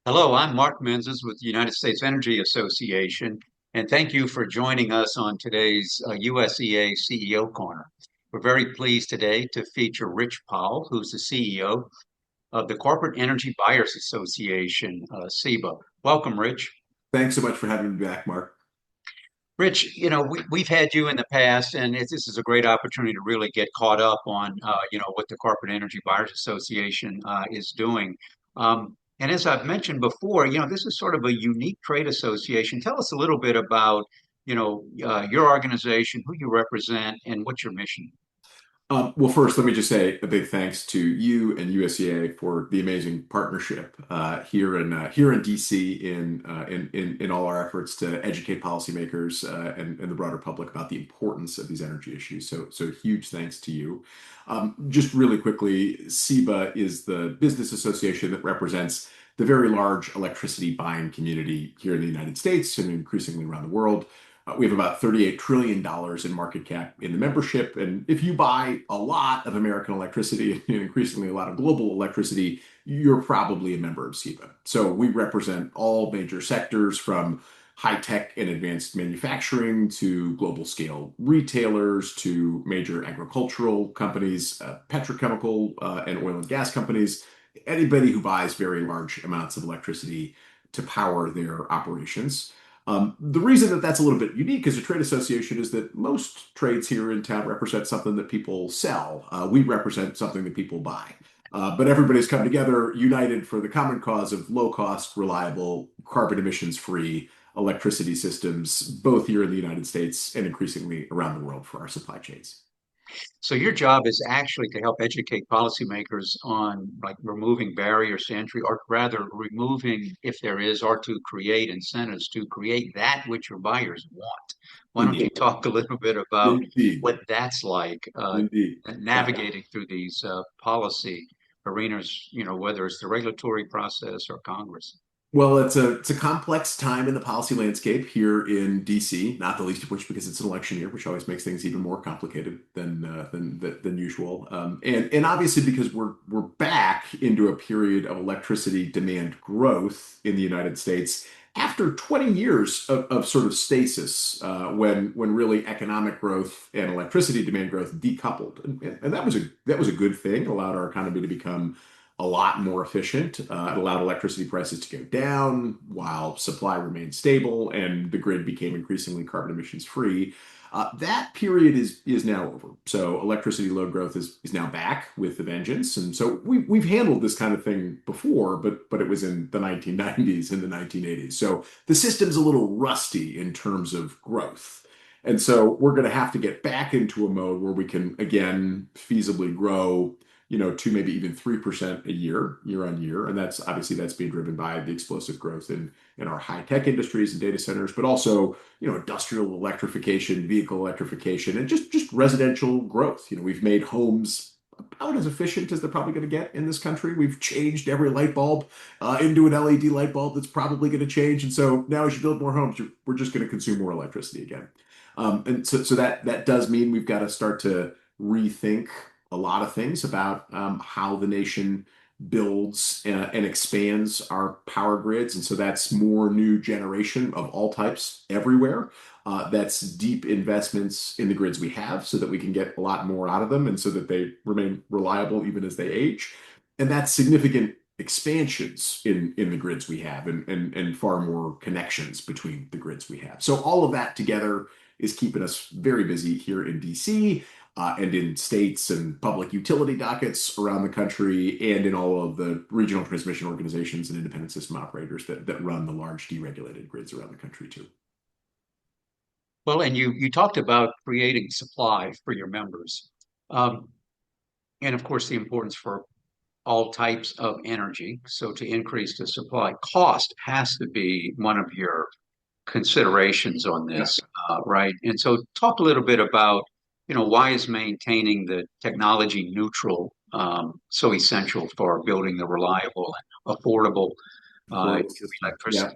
Hello, I'm Mark Menzies with the United States Energy Association, and thank you for joining us on today's USEA CEO Corner. We're very pleased today to feature Rich Powell, who's the CEO of the Corporate Energy Buyers Association, CEBA. Welcome, Rich. Thanks so much for having me back, Mark. Rich, we've had you in the past, and this is a great opportunity to really get caught up on, what the Corporate Energy Buyers Association is doing. And as I've mentioned before, this is sort of a unique trade association. Tell us a little bit about, your organization, who you represent, and what's your mission. Well, first, let me just say a big thanks to you and USEA for the amazing partnership here in DC in all our efforts to educate policymakers and the broader public about the importance of these energy issues. So huge thanks to you. Just really quickly, CEBA is the business association that represents the very large electricity buying community here in the United States and increasingly around the world. We have about $38 trillion in market cap in the membership. And if you buy a lot of American electricity and increasingly a lot of global electricity, you're probably a member of CEBA. So we represent all major sectors from high tech and advanced manufacturing to global scale retailers to major agricultural companies, petrochemical and oil and gas companies, anybody who buys very large amounts of electricity to power their operations. The reason that that's a little bit unique as a trade association is that most trades here in town represent something that people sell. We represent something that people buy. But everybody's come together, united for the common cause of low cost, reliable, carbon emissions free electricity systems, both here in the United States and increasingly around the world for our supply chains. So your job is actually to help educate policymakers on like removing barriers to entry, or rather removing, if there is, or to create incentives to create that which your buyers want. Why don't you Indeed. talk a little bit about Indeed. what that's like, Indeed. navigating through these policy arenas, whether it's the regulatory process or Congress? Well, it's a complex time in the policy landscape here in DC, not the least of which because it's an election year, which always makes things even more complicated than usual. And obviously because we're back into a period of electricity demand growth in the United States after 20 years of sort of stasis, when really economic growth and electricity demand growth decoupled, and that was a good thing. It allowed our economy to become a lot more efficient. It allowed electricity prices to go down while supply remained stable and the grid became increasingly carbon emissions free. That period is now over. So electricity load growth is now back with the vengeance. And so we've handled this kind of thing before, but it was in the 1990s and the 1980s. So the system's a little rusty in terms of growth. And so we're going to have to get back into a mode where we can again feasibly grow 2, maybe even 3% a year on year. And that's obviously that's being driven by the explosive growth in our high tech industries and data centers, but also, industrial electrification, vehicle electrification, and just residential growth. We've made homes about as efficient as they're probably going to get in this country. We've changed every light bulb into an LED light bulb that's probably going to change. And so now as you build more homes, we're just going to consume more electricity again. And so that does mean we've got to start to rethink a lot of things about how the nation builds and expands our power grids. And so that's more new generation of all types everywhere. That's deep investments in the grids we have so that we can get a lot more out of them and so that they remain reliable even as they age. And that's significant expansions in the grids we have and far more connections between the grids we have. So all of that together is keeping us very busy here in DC and in states and public utility dockets around the country and in all of the regional transmission organizations and independent system operators that run the large deregulated grids around the country too. Well, and you talked about creating supply for your members. Um, and of course, the importance for all types of energy. So to increase the supply, cost has to be one of your considerations on Yeah. this, right? And so talk a little bit about, why is maintaining the technology neutral so essential for building the reliable and affordable Affordable system. Yeah. electricity?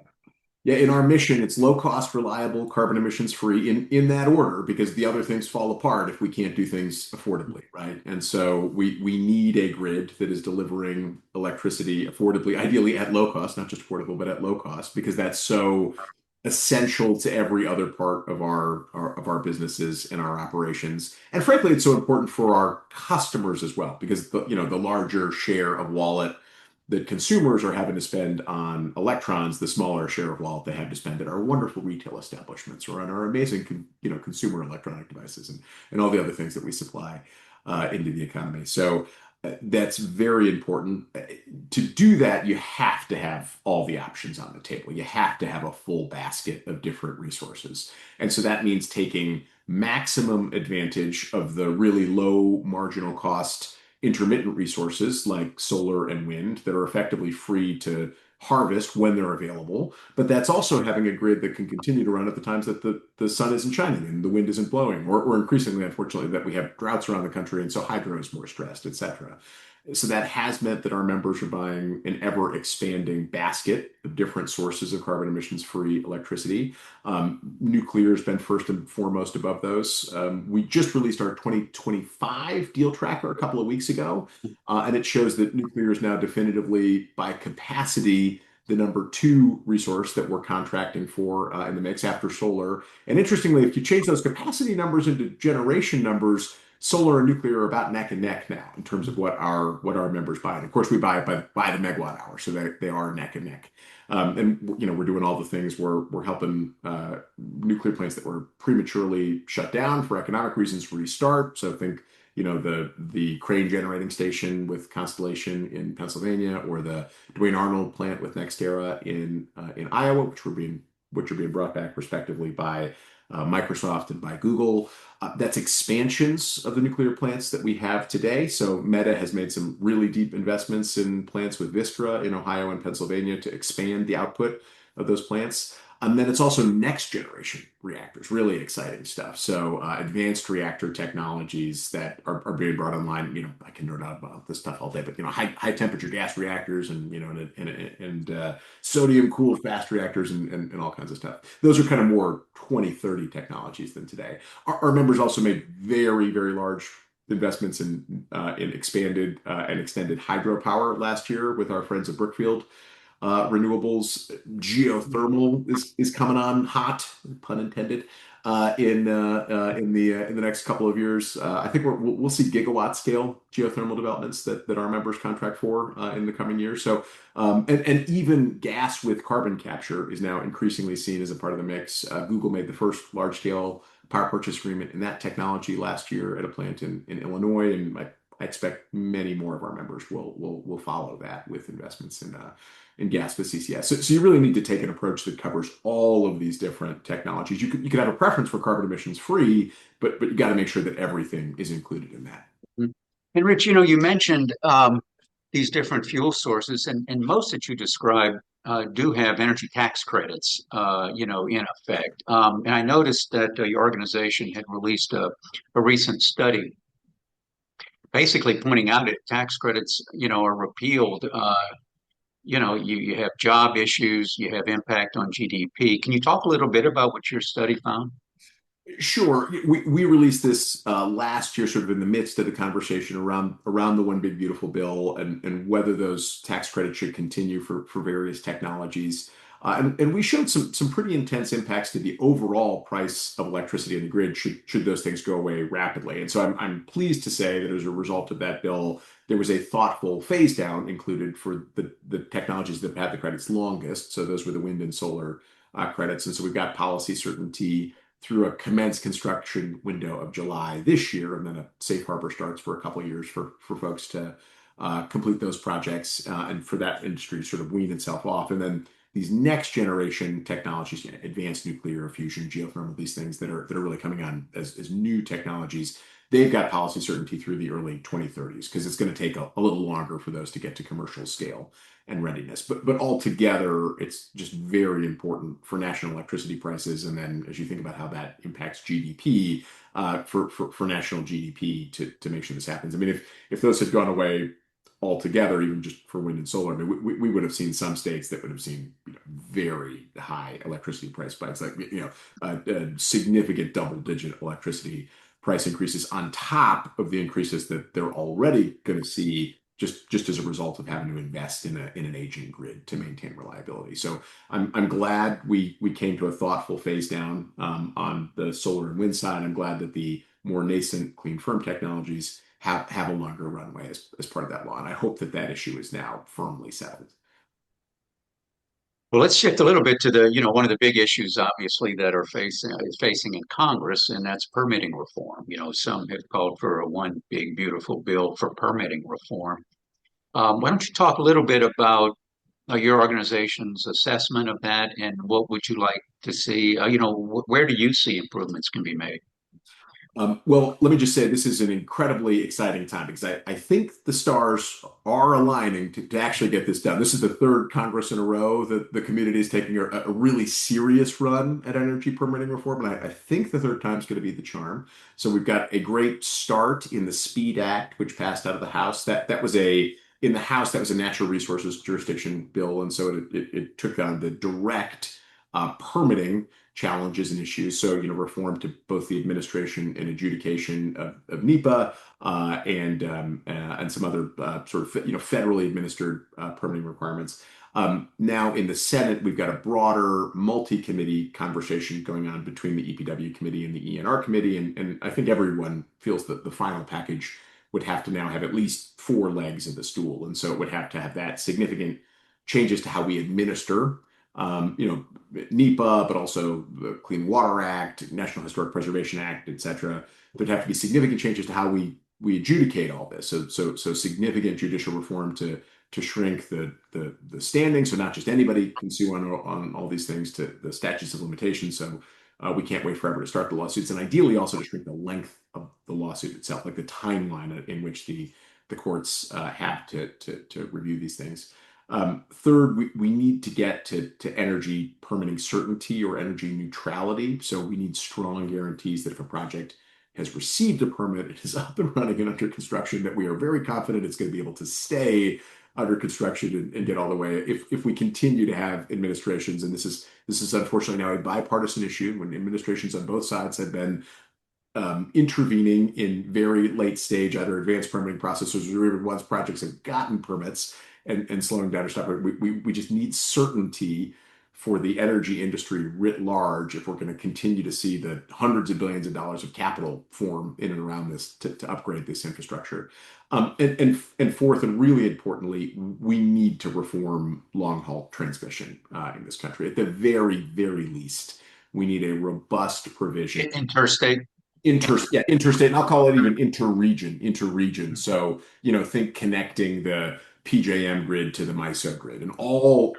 Yeah, in our mission, it's low cost, reliable, carbon emissions free in that order because the other things fall apart if we can't do things affordably, right? And so we need a grid that is delivering electricity affordably, ideally at low cost, not just affordable, but at low cost, because that's so essential to every other part of our businesses and our operations. And frankly, it's so important for our customers as well, because the larger share of wallet that consumers are having to spend on electrons, the smaller share of wallet they have to spend at our wonderful retail establishments or on our amazing, consumer electronic devices and all the other things that we supply into the economy. So that's very important. To do that, you have to have all the options on the table. You have to have a full basket of different resources. And so that means taking maximum advantage of the really low marginal cost intermittent resources like solar and wind that are effectively free to harvest when they're available. But that's also having a grid that can continue to run at the times that the sun isn't shining and the wind isn't blowing, or increasingly, unfortunately, that we have droughts around the country and so hydro is more stressed, et cetera. So that has meant that our members are buying an ever expanding basket of different sources of carbon emissions free electricity. Nuclear has been first and foremost above those. We just released our 2025 deal tracker a couple of weeks ago, and it shows that nuclear is now definitively, by capacity, the number two resource that we're contracting for in the mix after solar. And interestingly, if you change those capacity numbers into generation numbers, solar and nuclear are about neck and neck now in terms of what our members buy. And of course, we buy it by the megawatt hour, so they are neck and neck. And we're doing all the things. We're helping nuclear plants that were prematurely shut down for economic reasons restart. So think the Crane generating station with Constellation in Pennsylvania, or the Duane Arnold plant with NextEra in Iowa, which are being brought back respectively by Microsoft and by Google. That's expansions of the nuclear plants that we have today. So Meta has made some really deep investments in plants with Vistra in Ohio and Pennsylvania to expand the output of those plants. And then it's also next generation reactors, really exciting stuff. So advanced reactor technologies that are being brought online. I can nerd out about this stuff all day, but high temperature gas reactors and sodium cooled fast reactors and all kinds of stuff. Those are kind of more 2030 technologies than today. Our members also made very, very large investments in expanded and extended hydropower last year with our friends at Brookfield renewables. Geothermal is coming on hot, pun intended, in the next couple of years. I think we'll see gigawatt scale geothermal developments that our members contract for in the coming years. So and even gas with carbon capture is now increasingly seen as a part of the mix. Google made the first large scale power purchase agreement in that technology last year at a plant in Illinois, and I expect many more of our members will follow that with investments in gas with CCS. So you really need to take an approach that covers all of these different technologies. You could have a preference for carbon emissions free, but you got to make sure that everything is included in that. And Rich, you mentioned these different fuel sources, and most that you described do have energy tax credits, in effect. And I noticed that your organization had released a recent study basically pointing out that tax credits, are repealed. You have job issues, you have impact on GDP. Can you talk a little bit about what your study found? Sure. We released this last year, sort of in the midst of the conversation around the One Big Beautiful Bill and whether those tax credits should continue for various technologies. And we showed some pretty intense impacts to the overall price of electricity in the grid should those things go away rapidly. And so I'm pleased to say that as a result of that bill, there was a thoughtful phase down included for the technologies that had the credits longest. So those were the wind and solar credits. And so we've got policy certainty through a commenced construction window of July this year, and then a safe harbor starts for a couple of years for folks to complete those projects and for that industry to sort of wean itself off. And then these next generation technologies, advanced nuclear fusion, geothermal, these things that are really coming on as new technologies, they've got policy certainty through the early 2030s because it's going to take a little longer for those to get to commercial scale and readiness. But altogether, it's just very important for national electricity prices. And then as you think about how that impacts GDP, for national GDP to make sure this happens. I mean, if those had gone away altogether, even just for wind and solar. I mean, we would have seen some states that would have seen very high electricity price spikes, like significant double-digit electricity price increases on top of the increases that they're already going to see just as a result of having to invest in an aging grid to maintain reliability. So I'm glad we came to a thoughtful phase down on the solar and wind side. I'm glad that the more nascent clean firm technologies have a longer runway as part of that law. And I hope that that issue is now firmly settled. Well, let's shift a little bit to one of the big issues, obviously, that are facing in Congress, and that's permitting reform. Some have called for a one big, beautiful bill for permitting reform. Why don't you talk a little bit about your organization's assessment of that, and what would you like to see? Where do you see improvements can be made? Well, let me just say this is an incredibly exciting time because I think the stars are aligning to actually get this done. This is the third Congress in a row that the community is taking a really serious run at energy permitting reform, and I think the third time is going to be the charm. So we've got a great start in the SPEED Act, which passed out of the House. That was in the House, that was a natural resources jurisdiction bill, and so it took on the direct permitting challenges and issues. So, reform to both the administration and adjudication of NEPA and some other sort of federally administered permitting requirements. Now in the Senate, we've got a broader multi-committee conversation going on between the EPW committee and the ENR committee, and I think everyone feels that the final package would have to now have at least four legs of the stool, and so it would have to have that significant changes to how we administer NEPA, but also the Clean Water Act, National Historic Preservation Act, et cetera. There'd have to be significant changes to how we adjudicate all this. So significant judicial reform to shrink the standing, so not just anybody can sue on all these things, to the statutes of limitations. So we can't wait forever to start the lawsuits, and ideally also to shrink the length of the lawsuit itself, like the timeline in which the courts have to review these things. Third, we need to get to energy permitting certainty or energy neutrality. So we need strong guarantees that if a project has received a permit, it is up and running and under construction, that we are very confident it's going to be able to stay under construction and get all the way. If we continue to have administrations, and this is unfortunately now a bipartisan issue, when administrations on both sides have been intervening in very late stage, either advanced permitting processes or even once projects have gotten permits and slowing down or stopping. We just need certainty for the energy industry writ large if we're going to continue to see the hundreds of billions of dollars of capital form in and around this to upgrade this infrastructure. And fourth, and really importantly, we need to reform long haul transmission in this country. At the very, very least, we need a robust provision. Interstate. Interstate, and I'll call it even interregion. So, think connecting the PJM grid to the MISO grid and all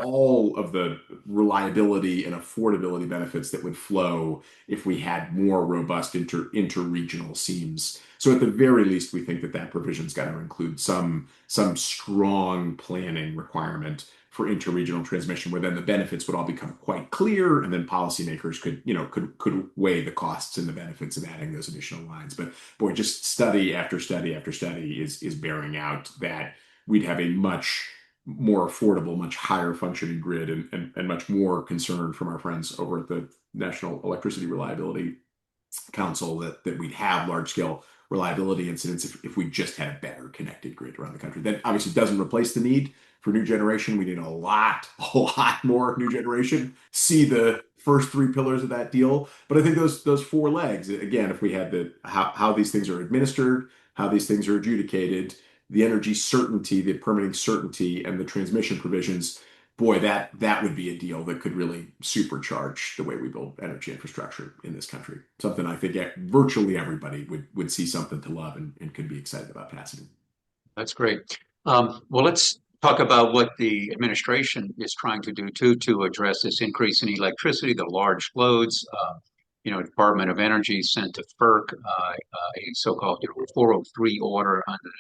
of the reliability and affordability benefits that would flow if we had more robust interregional seams. So at the very least, we think that provision's got to include some strong planning requirement for interregional transmission, where then the benefits would all become quite clear, and then policymakers could weigh the costs and the benefits of adding those additional lines. But boy, just study after study after study is bearing out that we'd have a much more affordable, much higher functioning grid, and much more concern from our friends over at the National Electricity Reliability Council that we'd have large scale reliability incidents if we just had a better connected grid around the country. That obviously doesn't replace the need for new generation. We need a lot more new generation. See the first three pillars of that deal. But I think those four legs, again, if we had how these things are administered, how these things are adjudicated, the energy certainty, the permitting certainty, and the transmission provisions, boy, that would be a deal that could really supercharge the way we build energy infrastructure in this country. Something I think virtually everybody would see something to love and could be excited about passing. That's great. Well, let's talk about what the administration is trying to do to address this increase in electricity, the large loads. Department of Energy sent to FERC a so-called 403 order under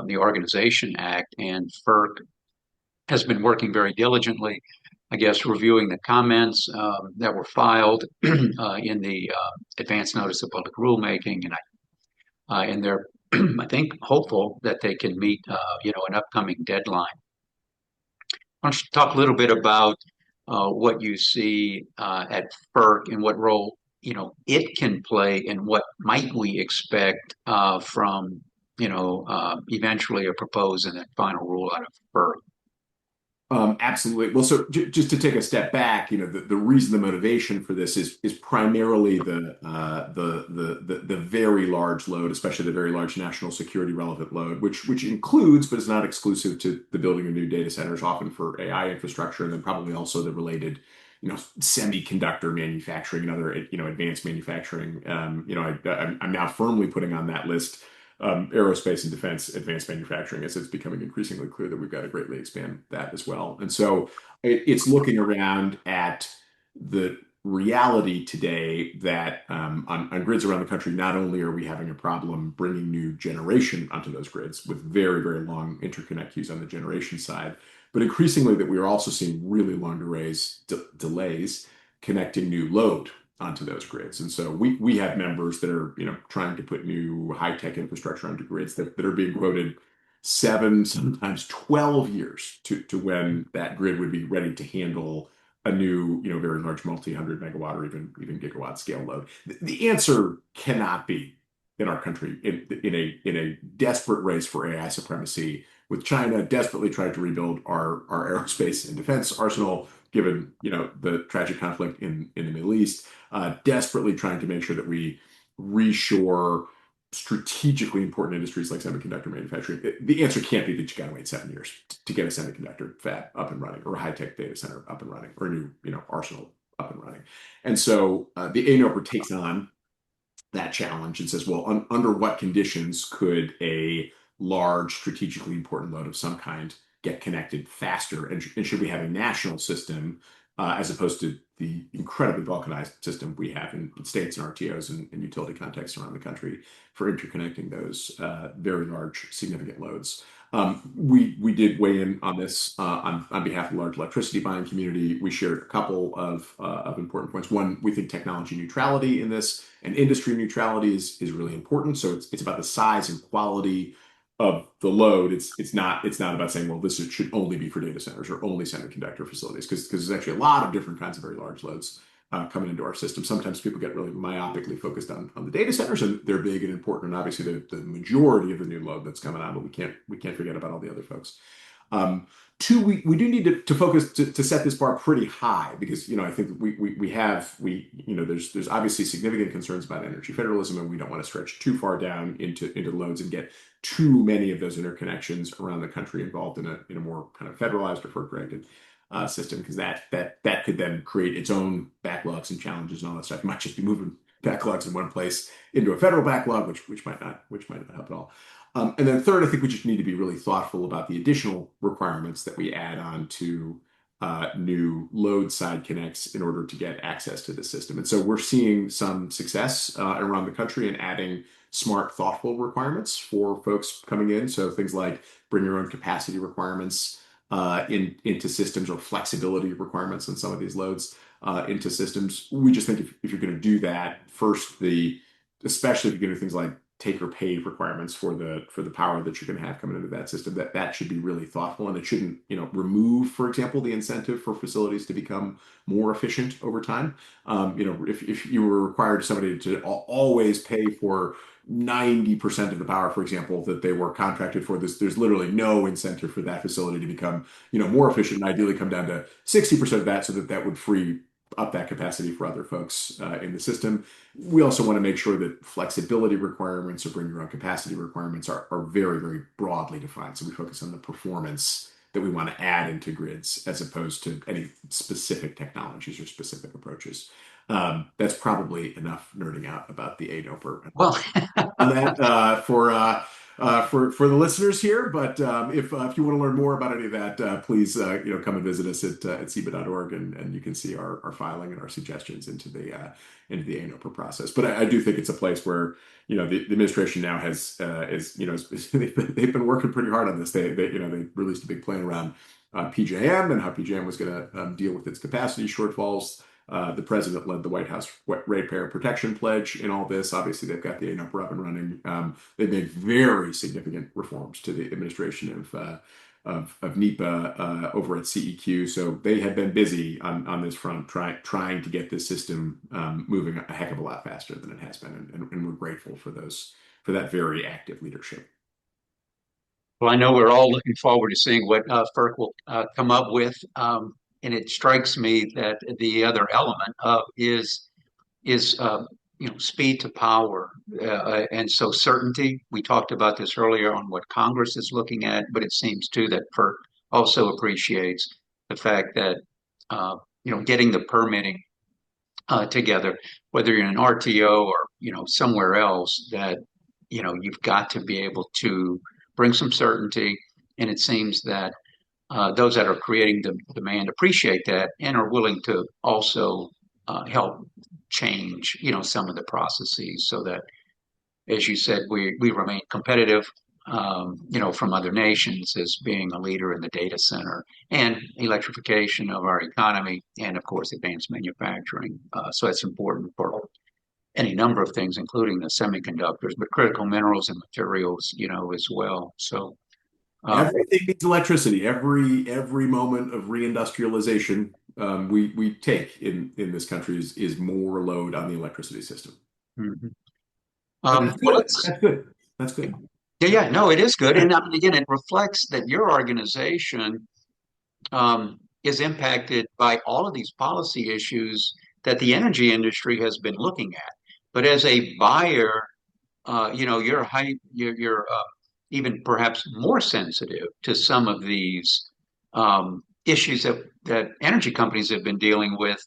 the Organization Act, and FERC has been working very diligently, I guess, reviewing the comments that were filed in the advance notice of public rulemaking, and they're I think, hopeful that they can meet, an upcoming deadline. Why don't you talk a little bit about what you see at FERC and what role, it can play, and what might we expect from, eventually a proposed and a final rule out of FERC? Absolutely. Well, so just to take a step back, the reason, the motivation for this is primarily the very large load, especially the very large national security relevant load, which includes but is not exclusive to the building of new data centers, often for AI infrastructure, and then probably also the related, semiconductor manufacturing and other, advanced manufacturing. I'm now firmly putting on that list aerospace and defense advanced manufacturing, as it's becoming increasingly clear that we've got to greatly expand that as well. And so it's looking around at the reality today that on grids around the country, not only are we having a problem bringing new generation onto those grids with very, very long interconnect queues on the generation side, but increasingly that we are also seeing really long delays connecting new load onto those grids. And so we have members that are, trying to put new high-tech infrastructure onto grids that are being quoted 7, sometimes 12 years to when that grid would be ready to handle a new, very large multi-hundred megawatt or even gigawatt scale load. The answer cannot be in our country in a desperate race for AI supremacy, with China desperately trying to rebuild our aerospace and defense arsenal, given the tragic conflict in the Middle East, desperately trying to make sure that we reshore strategically important industries like semiconductor manufacturing. The answer can't be that you got to wait 7 years to get a semiconductor fab up and running, or a high-tech data center up and running, or a new arsenal up and running. And so the ANOPR takes on that challenge and says, well, under what conditions could a large, strategically important load of some kind get connected faster? And should we have a national system as opposed to the incredibly balkanized system we have in states and RTOs and utility contexts around the country for interconnecting those very large, significant loads? We did weigh in on this on behalf of the large electricity buying community. We shared a couple of important points. One, we think technology neutrality in this and industry neutrality is really important. So it's about the size and quality of the load. It's not about saying, well, this should only be for data centers or only semiconductor facilities, because there's actually a lot of different kinds of very large loads coming into our system. Sometimes people get really myopically focused on the data centers, and they're big and important, and obviously the majority of the new load that's coming on, but we can't forget about all the other folks. Two, we do need to focus to set this bar pretty high, because I think there's obviously significant concerns about energy federalism, and we don't want to stretch too far down into loads and get too many of those interconnections around the country involved in a more kind of federalized or FERC-directed system, because that could then create its own backlogs and challenges and all that stuff. You might just be moving backlogs in one place into a federal backlog, which might not help at all. And then third, I think we just need to be really thoughtful about the additional requirements that we add on to new load side connects in order to get access to the system. And so we're seeing some success around the country in adding smart, thoughtful requirements for folks coming in. So things like bring your own capacity requirements into systems, or flexibility requirements on some of these loads into systems. We just think if you're going to do that, first, especially if you're going to do things like take or pay requirements for the power that you're going to have coming into that system, that should be really thoughtful, and it shouldn't remove, for example, the incentive for facilities to become more efficient over time. If you were required somebody to always pay for 90% of the power, for example, that they were contracted for, there's literally no incentive for that facility to become more efficient, and ideally come down to 60% of that, so that would free up that capacity for other folks in the system. We also want to make sure that flexibility requirements or bring your own capacity requirements are very, very broadly defined. So we focus on the performance that we want to add into grids, as opposed to any specific technologies or specific approaches. That's probably enough nerding out about the ANOPR Well, on that for the listeners here. But if you want to learn more about any of that, please come and visit us at CEBA.org, and you can see our filing and our suggestions into the ANOPR process. But I do think it's a place where the administration now they've been working pretty hard on this. They released a big plan around PJM and how PJM was going to deal with its capacity shortfalls. The president led the White House Ratepayer Protection Pledge in all this. Obviously, they've got the ANUP up and running. They've made very significant reforms to the administration of NEPA over at CEQ. So they have been busy on this front, trying to get this system moving a heck of a lot faster than it has been, and we're grateful for that very active leadership. Well, I know we're all looking forward to seeing what FERC will come up with. And it strikes me that the other element is speed to power, and so certainty. We talked about this earlier on what Congress is looking at, but it seems too that FERC also appreciates the fact that getting the permitting together, whether you're in an RTO or somewhere else, that you've got to be able to bring some certainty. And it seems that those that are creating the demand appreciate that and are willing to also help change, some of the processes so that, as you said, we remain competitive, from other nations as being a leader in the data center and electrification of our economy, and of course, advanced manufacturing. So that's important for any number of things, including the semiconductors, but critical minerals and materials, as well. So Everything needs electricity. Every moment of reindustrialization we take in this country is more load on the electricity system. mhm. And that's Well, good. That's good. That's good. yeah, yeah, no, it is good. And I mean, again, it reflects that your organization is impacted by all of these policy issues that the energy industry has been looking at. But as a buyer, you're even perhaps more sensitive to some of these issues that energy companies have been dealing with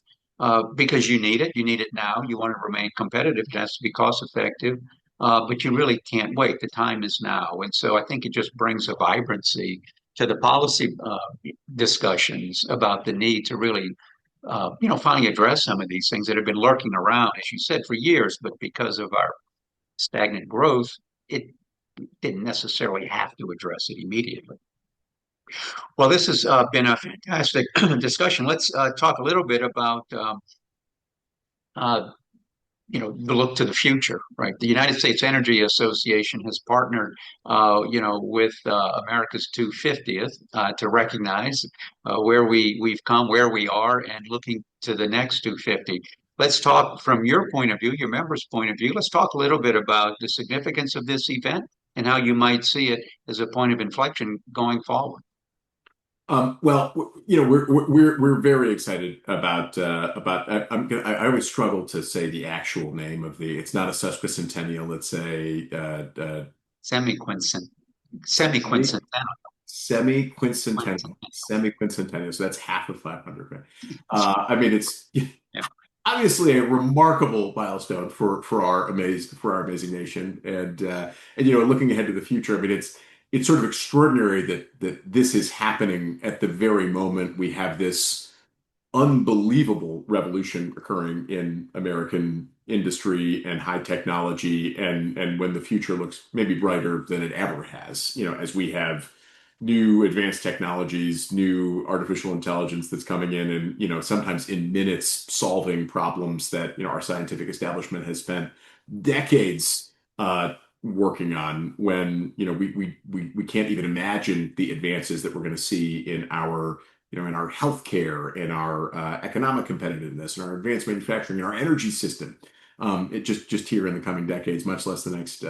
because you need it. You need it now. You want to remain competitive. It has to be cost effective, but you really can't wait. The time is now. And so I think it just brings a vibrancy to the policy discussions about the need to really, finally address some of these things that have been lurking around, as you said, for years, but because of our stagnant growth, it didn't necessarily have to address it immediately. Well, this has been a fantastic discussion. Let's talk a little bit about uh, the look to the future, right? The United States Energy Association has partnered, with America's 250th to recognize where we've come, where we are, and looking to the next 250. Let's talk from your point of view, your members' point of view. Let's talk a little bit about the significance of this event and how you might see it as a point of inflection going forward. We're very excited about. I always struggle to say the actual name of the. It's not a sesquicentennial. It's a Semiquincentennial. semi Semiquincentennial. semi-quincentennial. So that's half of 500. Right? I mean, it's Yeah. obviously a remarkable milestone for our amazing nation, and looking ahead to the future. I mean, it's sort of extraordinary that this is happening at the very moment we have this unbelievable revolution occurring in American industry and high technology, and when the future looks maybe brighter than it ever has, as we have new advanced technologies, new artificial intelligence that's coming in, and sometimes in minutes solving problems that our scientific establishment has spent decades working on. When we can't even imagine the advances that we're going to see in our in our healthcare, in our economic competitiveness, in our advanced manufacturing, in our energy system. It just here in the coming decades, much less the next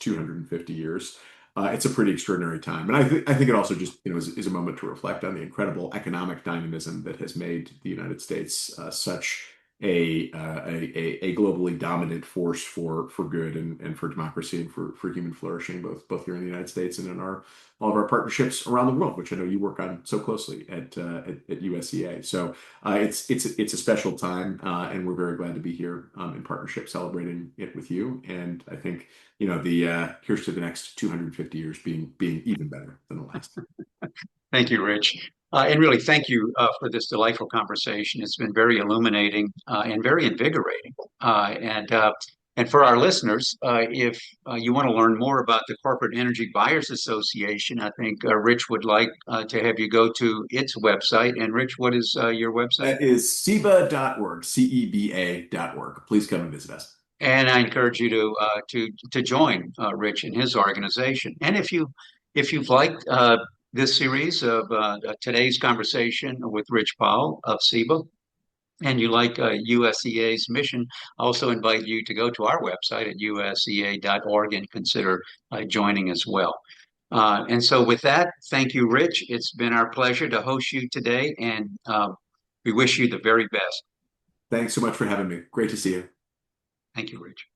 250 years. It's a pretty extraordinary time, and I think it also just is a moment to reflect on the incredible economic dynamism that has made the United States such a globally dominant force for good, and for democracy, and for human flourishing, both here in the United States and in all of our partnerships around the world, which I know you work on so closely at USEA. So it's a special time, and we're very glad to be here in partnership celebrating it with you. And I think the here's to the next 250 years being even better than the last. Thank you, Rich. And really, thank you for this delightful conversation. It's been very illuminating and very invigorating. And And for our listeners, if you want to learn more about the Corporate Energy Buyers Association, I think Rich would like to have you go to its website. And Rich, what is your website? That is CEBA.org, CEBA.org. Please come and visit us. And I encourage you to join Rich and his organization. And if you've liked this series of today's conversation with Rich Powell of CEBA, and you like USEA's mission, I also invite you to go to our website at usea.org and consider joining as well. And so, with that, thank you, Rich. It's been our pleasure to host you today, and we wish you the very best. Thanks so much for having me. Great to see you. Thank you, Rich.